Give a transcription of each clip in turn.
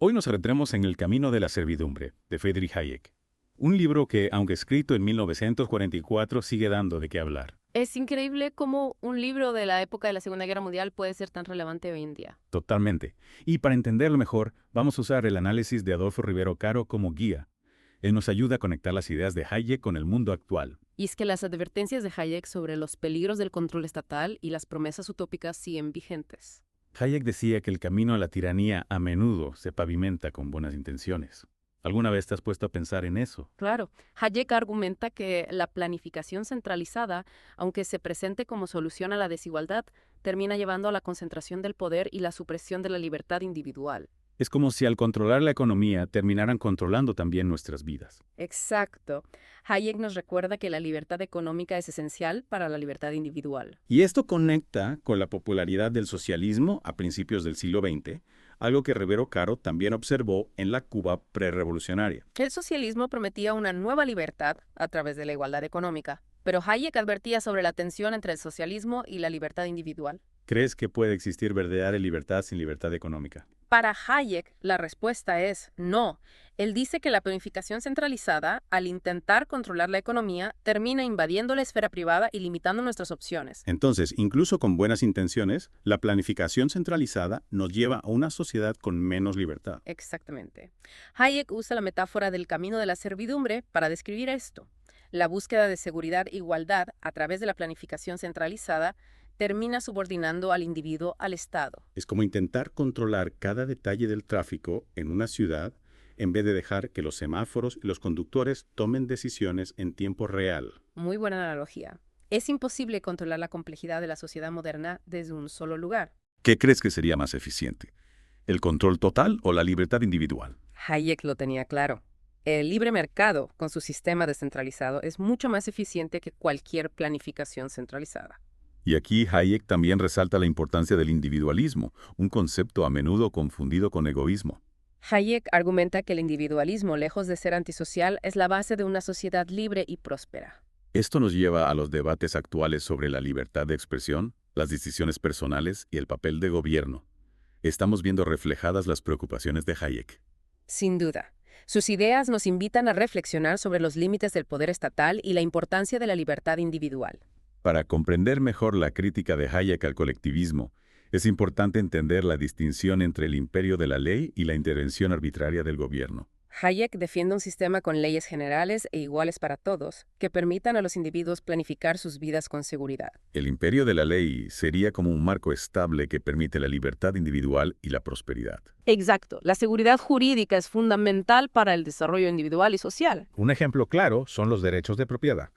Hoy nos adentramos en El camino de la servidumbre, de Friedrich Hayek. Un libro que, aunque escrito en 1944, sigue dando de qué hablar. Es increíble cómo un libro de la época de la Segunda Guerra Mundial puede ser tan relevante hoy en día. Totalmente. Y para entenderlo mejor, vamos a usar el análisis de Adolfo Rivero Caro como guía. Él nos ayuda a conectar las ideas de Hayek con el mundo actual. Y es que las advertencias de Hayek sobre los peligros del control estatal y las promesas utópicas siguen vigentes. Hayek decía que el camino a la tiranía a menudo se pavimenta con buenas intenciones. ¿Alguna vez te has puesto a pensar en eso? Claro, Hayek argumenta que la planificación centralizada, aunque se presente como solución a la desigualdad, termina llevando a la concentración del poder y la supresión de la libertad individual. Es como si al controlar la economía terminaran controlando también nuestras vidas. Exacto. Hayek nos recuerda que la libertad económica es esencial para la libertad individual. Y esto conecta con la popularidad del socialismo a principios del siglo XX, algo que Rivero Caro también observó en la Cuba prerevolucionaria. El socialismo prometía una nueva libertad a través de la igualdad económica, pero Hayek advertía sobre la tensión entre el socialismo y la libertad individual. ¿Crees que puede existir verdadera libertad sin libertad económica? Para Hayek, la respuesta es no. Él dice que la planificación centralizada, al intentar controlar la economía, termina invadiendo la esfera privada y limitando nuestras opciones. Entonces, incluso con buenas intenciones, la planificación centralizada nos lleva a una sociedad con menos libertad. Exactamente. Hayek usa la metáfora del camino de la servidumbre para describir esto. La búsqueda de seguridad e igualdad a través de la planificación centralizada termina subordinando al individuo al Estado. Es como intentar controlar cada detalle del tráfico en una ciudad en vez de dejar que los semáforos y los conductores tomen decisiones en tiempo real. Muy buena analogía. Es imposible controlar la complejidad de la sociedad moderna desde un solo lugar. ¿Qué crees que sería más eficiente? ¿El control total o la libertad individual? Hayek lo tenía claro. El libre mercado, con su sistema descentralizado, es mucho más eficiente que cualquier planificación centralizada. Y aquí Hayek también resalta la importancia del individualismo, un concepto a menudo confundido con egoísmo. Hayek argumenta que el individualismo, lejos de ser antisocial, es la base de una sociedad libre y próspera. Esto nos lleva a los debates actuales sobre la libertad de expresión, las decisiones personales y el papel de gobierno. Estamos viendo reflejadas las preocupaciones de Hayek. Sin duda. Sus ideas nos invitan a reflexionar sobre los límites del poder estatal y la importancia de la libertad individual. Para comprender mejor la crítica de Hayek al colectivismo, es importante entender la distinción entre el imperio de la ley y la intervención arbitraria del gobierno. Hayek defiende un sistema con leyes generales e iguales para todos, que permitan a los individuos planificar sus vidas con seguridad. El imperio de la ley sería como un marco estable que permite la libertad individual y la prosperidad. Exacto. La seguridad jurídica es fundamental para el desarrollo individual y social. Un ejemplo claro son los derechos de propiedad.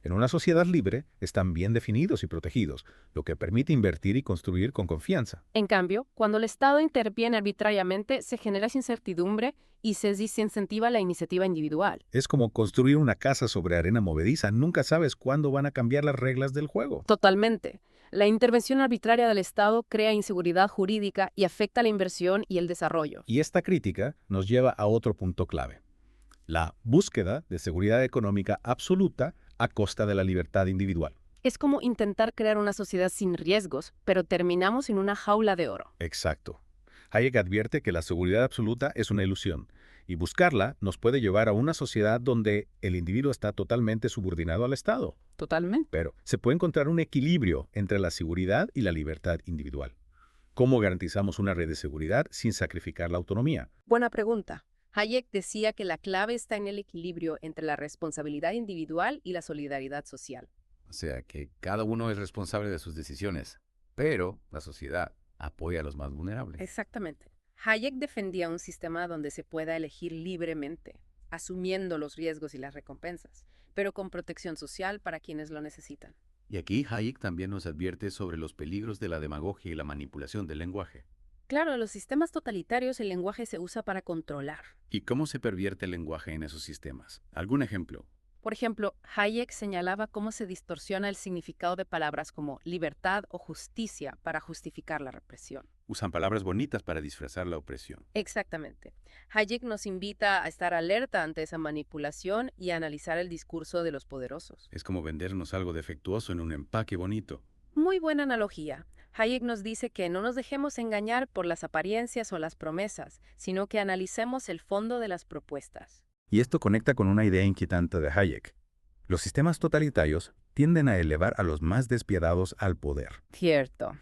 En una sociedad libre están bien definidos y protegidos, lo que permite invertir y construir con confianza. En cambio, cuando el Estado interviene arbitrariamente, se genera incertidumbre y se desincentiva la iniciativa individual. Es como construir una casa sobre arena movediza, nunca sabes cuándo van a cambiar las reglas del juego. Totalmente. La intervención arbitraria del Estado crea inseguridad jurídica y afecta la inversión y el desarrollo. Y esta crítica nos lleva a otro punto clave: la búsqueda de seguridad económica absoluta a costa de la libertad individual. Es como intentar crear una sociedad sin riesgos, pero terminamos en una jaula de oro. Exacto. Hayek advierte que la seguridad absoluta es una ilusión, y buscarla nos puede llevar a una sociedad donde el individuo está totalmente subordinado al Estado. Totalmente. Pero se puede encontrar un equilibrio entre la seguridad y la libertad individual. ¿Cómo garantizamos una red de seguridad sin sacrificar la autonomía? Buena pregunta. Hayek decía que la clave está en el equilibrio entre la responsabilidad individual y la solidaridad social. O sea, que cada uno es responsable de sus decisiones, pero la sociedad apoya a los más vulnerables. Exactamente. Hayek defendía un sistema donde se pueda elegir libremente, asumiendo los riesgos y las recompensas, pero con protección social para quienes lo necesitan. Y aquí Hayek también nos advierte sobre los peligros de la demagogia y la manipulación del lenguaje. Claro, en los sistemas totalitarios el lenguaje se usa para controlar. ¿Y cómo se pervierte el lenguaje en esos sistemas? ¿Algún ejemplo? Por ejemplo, Hayek señalaba cómo se distorsiona el significado de palabras como libertad o justicia para justificar la represión. Usan palabras bonitas para disfrazar la opresión. Exactamente. Hayek nos invita a estar alerta ante esa manipulación y a analizar el discurso de los poderosos. Es como vendernos algo defectuoso en un empaque bonito. Muy buena analogía. Hayek nos dice que no nos dejemos engañar por las apariencias o las promesas, sino que analicemos el fondo de las propuestas. Y esto conecta con una idea inquietante de Hayek. Los sistemas totalitarios tienden a elevar a los más despiadados al poder. Cierto.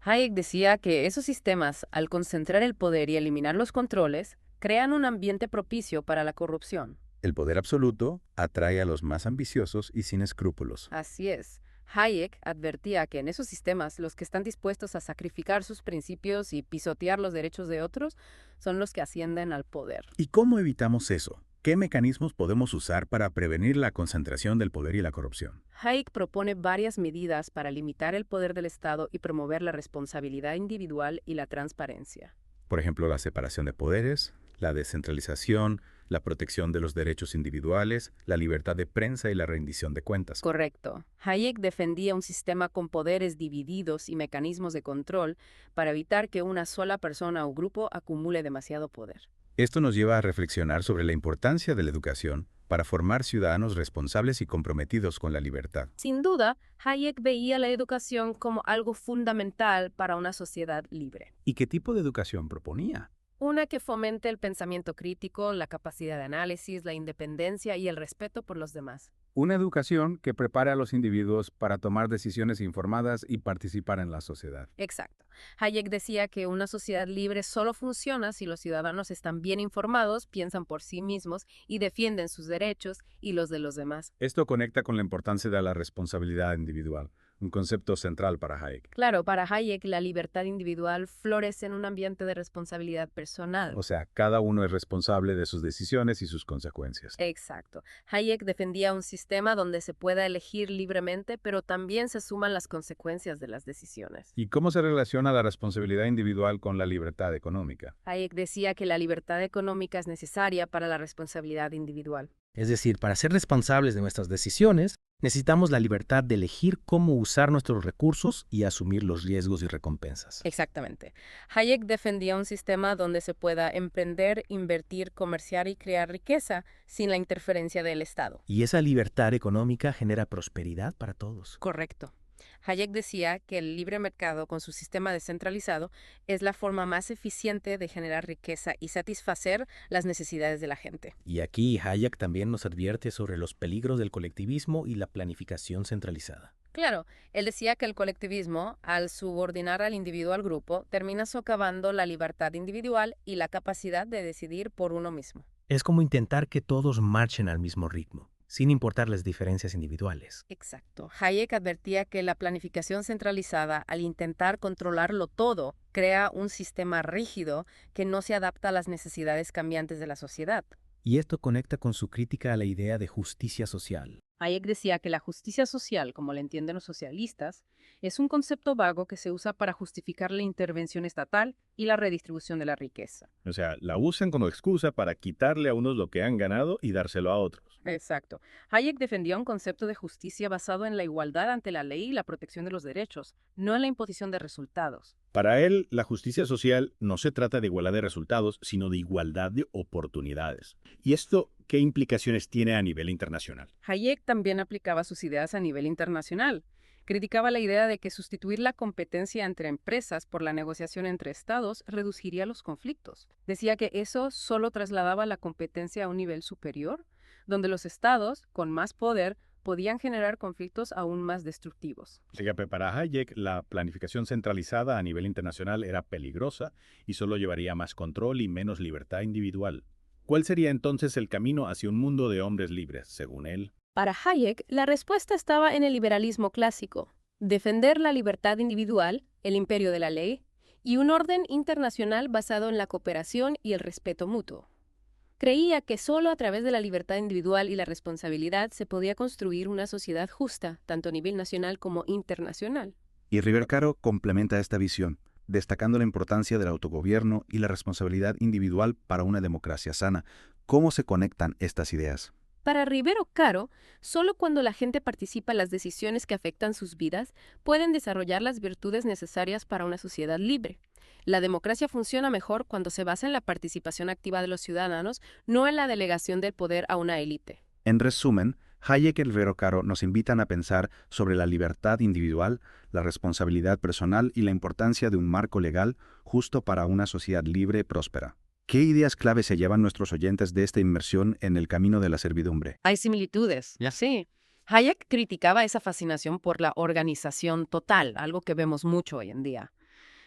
Hayek decía que esos sistemas, al concentrar el poder y eliminar los controles, crean un ambiente propicio para la corrupción. El poder absoluto atrae a los más ambiciosos y sin escrúpulos. Así es. Hayek advertía que en esos sistemas los que están dispuestos a sacrificar sus principios y pisotear los derechos de otros son los que ascienden al poder. ¿Y cómo evitamos eso? ¿Qué mecanismos podemos usar para prevenir la concentración del poder y la corrupción? Hayek propone varias medidas para limitar el poder del Estado y promover la responsabilidad individual y la transparencia. Por ejemplo, la separación de poderes, la descentralización, la protección de los derechos individuales, la libertad de prensa y la rendición de cuentas. Correcto. Hayek defendía un sistema con poderes divididos y mecanismos de control para evitar que una sola persona o grupo acumule demasiado poder. Esto nos lleva a reflexionar sobre la importancia de la educación para formar ciudadanos responsables y comprometidos con la libertad. Sin duda, Hayek veía la educación como algo fundamental para una sociedad libre. ¿Y qué tipo de educación proponía? Una que fomente el pensamiento crítico, la capacidad de análisis, la independencia y el respeto por los demás. Una educación que prepare a los individuos para tomar decisiones informadas y participar en la sociedad. Exacto. Hayek decía que una sociedad libre solo funciona si los ciudadanos están bien informados, piensan por sí mismos y defienden sus derechos y los de los demás. Esto conecta con la importancia de la responsabilidad individual, un concepto central para Hayek. Claro, para Hayek la libertad individual florece en un ambiente de responsabilidad personal. O sea, cada uno es responsable de sus decisiones y sus consecuencias. Exacto. Hayek defendía un sistema donde se pueda elegir libremente, pero también se suman las consecuencias de las decisiones. ¿Y cómo se relaciona la responsabilidad individual con la libertad económica? Hayek decía que la libertad económica es necesaria para la responsabilidad individual. Es decir, para ser responsables de nuestras decisiones, necesitamos la libertad de elegir cómo usar nuestros recursos y asumir los riesgos y recompensas. Exactamente. Hayek defendía un sistema donde se pueda emprender, invertir, comerciar y crear riqueza sin la interferencia del Estado. Y esa libertad económica genera prosperidad para todos. Correcto. Hayek decía que el libre mercado con su sistema descentralizado es la forma más eficiente de generar riqueza y satisfacer las necesidades de la gente. Y aquí Hayek también nos advierte sobre los peligros del colectivismo y la planificación centralizada. Claro, él decía que el colectivismo, al subordinar al individuo al grupo, termina socavando la libertad individual y la capacidad de decidir por uno mismo. Es como intentar que todos marchen al mismo ritmo, sin importar las diferencias individuales. Exacto. Hayek advertía que la planificación centralizada, al intentar controlarlo todo, crea un sistema rígido que no se adapta a las necesidades cambiantes de la sociedad. Y esto conecta con su crítica a la idea de justicia social. Hayek decía que la justicia social, como la entienden los socialistas, es un concepto vago que se usa para justificar la intervención estatal y la redistribución de la riqueza. O sea, la usan como excusa para quitarle a unos lo que han ganado y dárselo a otros. Exacto. Hayek defendía un concepto de justicia basado en la igualdad ante la ley y la protección de los derechos, no en la imposición de resultados. Para él, la justicia social no se trata de igualdad de resultados, sino de igualdad de oportunidades. ¿Y esto qué implicaciones tiene a nivel internacional? Hayek también aplicaba sus ideas a nivel internacional. Criticaba la idea de que sustituir la competencia entre empresas por la negociación entre estados reduciría los conflictos. Decía que eso solo trasladaba la competencia a un nivel superior, donde los estados, con más poder, podían generar conflictos aún más destructivos. Así que para Hayek, la planificación centralizada a nivel internacional era peligrosa y solo llevaría a más control y menos libertad individual. ¿Cuál sería entonces el camino hacia un mundo de hombres libres, según él? Para Hayek, la respuesta estaba en el liberalismo clásico: defender la libertad individual, el imperio de la ley, y un orden internacional basado en la cooperación y el respeto mutuo. Creía que solo a través de la libertad individual y la responsabilidad se podía construir una sociedad justa, tanto a nivel nacional como internacional. Y River Caro complementa esta visión, destacando la importancia del autogobierno y la responsabilidad individual para una democracia sana. ¿Cómo se conectan estas ideas? Para Rivero Caro, solo cuando la gente participa en las decisiones que afectan sus vidas, pueden desarrollar las virtudes necesarias para una sociedad libre. La democracia funciona mejor cuando se basa en la participación activa de los ciudadanos, no en la delegación del poder a una élite. En resumen, Hayek y Rivero Caro nos invitan a pensar sobre la libertad individual, la responsabilidad personal y la importancia de un marco legal justo para una sociedad libre y próspera. ¿Qué ideas clave se llevan nuestros oyentes de esta inmersión en el camino de la servidumbre? Hay similitudes. Ya. Sí. Hayek criticaba esa fascinación por la organización total, algo que vemos mucho hoy en día.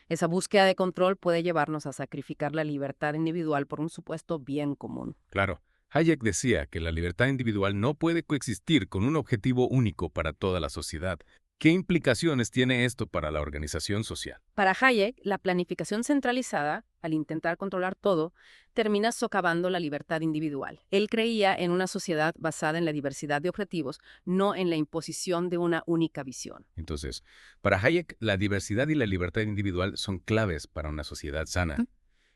Esa búsqueda de control puede llevarnos a sacrificar la libertad individual por un supuesto bien común. Claro, Hayek decía que la libertad individual no puede coexistir con un objetivo único para toda la sociedad. ¿Qué implicaciones tiene esto para la organización social? Para Hayek, la planificación centralizada, al intentar controlar todo, termina socavando la libertad individual. Él creía en una sociedad basada en la diversidad de objetivos, no en la imposición de una única visión. Entonces, para Hayek, la diversidad y la libertad individual son claves para una sociedad sana.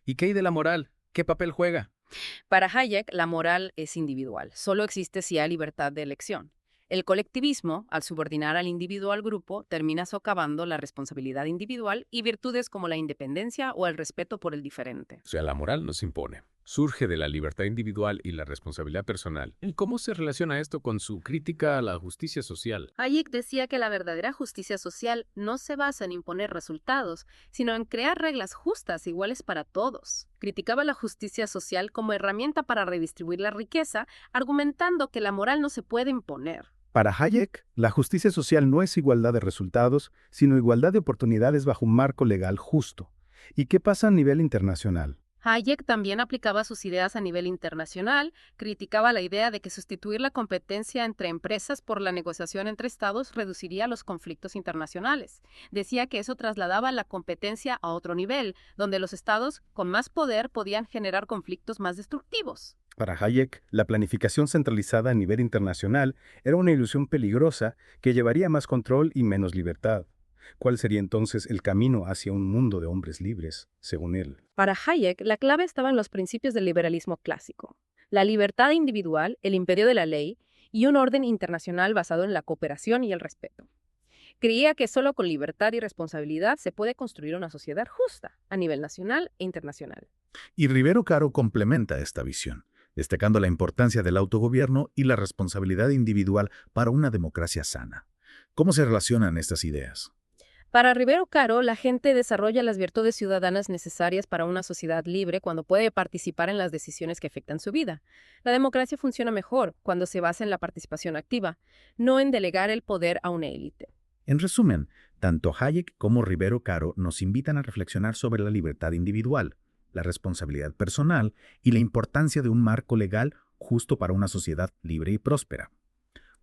¿Y qué hay de la moral? ¿Qué papel juega? Para Hayek, la moral es individual. Solo existe si hay libertad de elección. El colectivismo, al subordinar al individuo al grupo, termina socavando la responsabilidad individual y virtudes como la independencia o el respeto por el diferente. O sea, la moral nos impone. Surge de la libertad individual y la responsabilidad personal. ¿Y cómo se relaciona esto con su crítica a la justicia social? Hayek decía que la verdadera justicia social no se basa en imponer resultados, sino en crear reglas justas iguales para todos. Criticaba la justicia social como herramienta para redistribuir la riqueza, argumentando que la moral no se puede imponer. Para Hayek, la justicia social no es igualdad de resultados, sino igualdad de oportunidades bajo un marco legal justo. ¿Y qué pasa a nivel internacional? Hayek también aplicaba sus ideas a nivel internacional, criticaba la idea de que sustituir la competencia entre empresas por la negociación entre estados reduciría los conflictos internacionales. Decía que eso trasladaba la competencia a otro nivel, donde los estados con más poder podían generar conflictos más destructivos. Para Hayek, la planificación centralizada a nivel internacional era una ilusión peligrosa que llevaría a más control y menos libertad. ¿Cuál sería entonces el camino hacia un mundo de hombres libres, según él? Para Hayek, la clave estaba en los principios del liberalismo clásico: la libertad individual, el imperio de la ley y un orden internacional basado en la cooperación y el respeto. Creía que solo con libertad y responsabilidad se puede construir una sociedad justa a nivel nacional e internacional. Y Rivero Caro complementa esta visión, destacando la importancia del autogobierno y la responsabilidad individual para una democracia sana. ¿Cómo se relacionan estas ideas? Para Rivero Caro, la gente desarrolla las virtudes ciudadanas necesarias para una sociedad libre cuando puede participar en las decisiones que afectan su vida. La democracia funciona mejor cuando se basa en la participación activa, no en delegar el poder a una élite. En resumen, tanto Hayek como Rivero Caro nos invitan a reflexionar sobre la libertad individual, la responsabilidad personal y la importancia de un marco legal justo para una sociedad libre y próspera.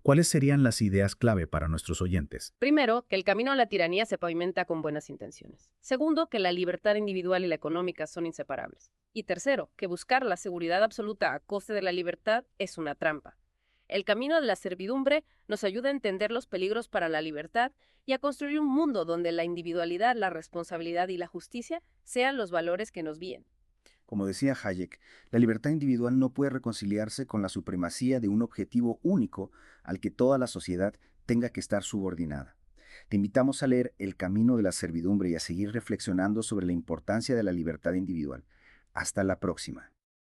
¿Cuáles serían las ideas clave para nuestros oyentes? Primero, que el camino a la tiranía se pavimenta con buenas intenciones. Segundo, que la libertad individual y la económica son inseparables. Y tercero, que buscar la seguridad absoluta a coste de la libertad es una trampa. El camino de la servidumbre nos ayuda a entender los peligros para la libertad y a construir un mundo donde la individualidad, la responsabilidad y la justicia sean los valores que nos guíen. Como decía Hayek, la libertad individual no puede reconciliarse con la supremacía de un objetivo único al que toda la sociedad tenga que estar subordinada. Te invitamos a leer El camino de la servidumbre y a seguir reflexionando sobre la importancia de la libertad individual. Hasta la próxima.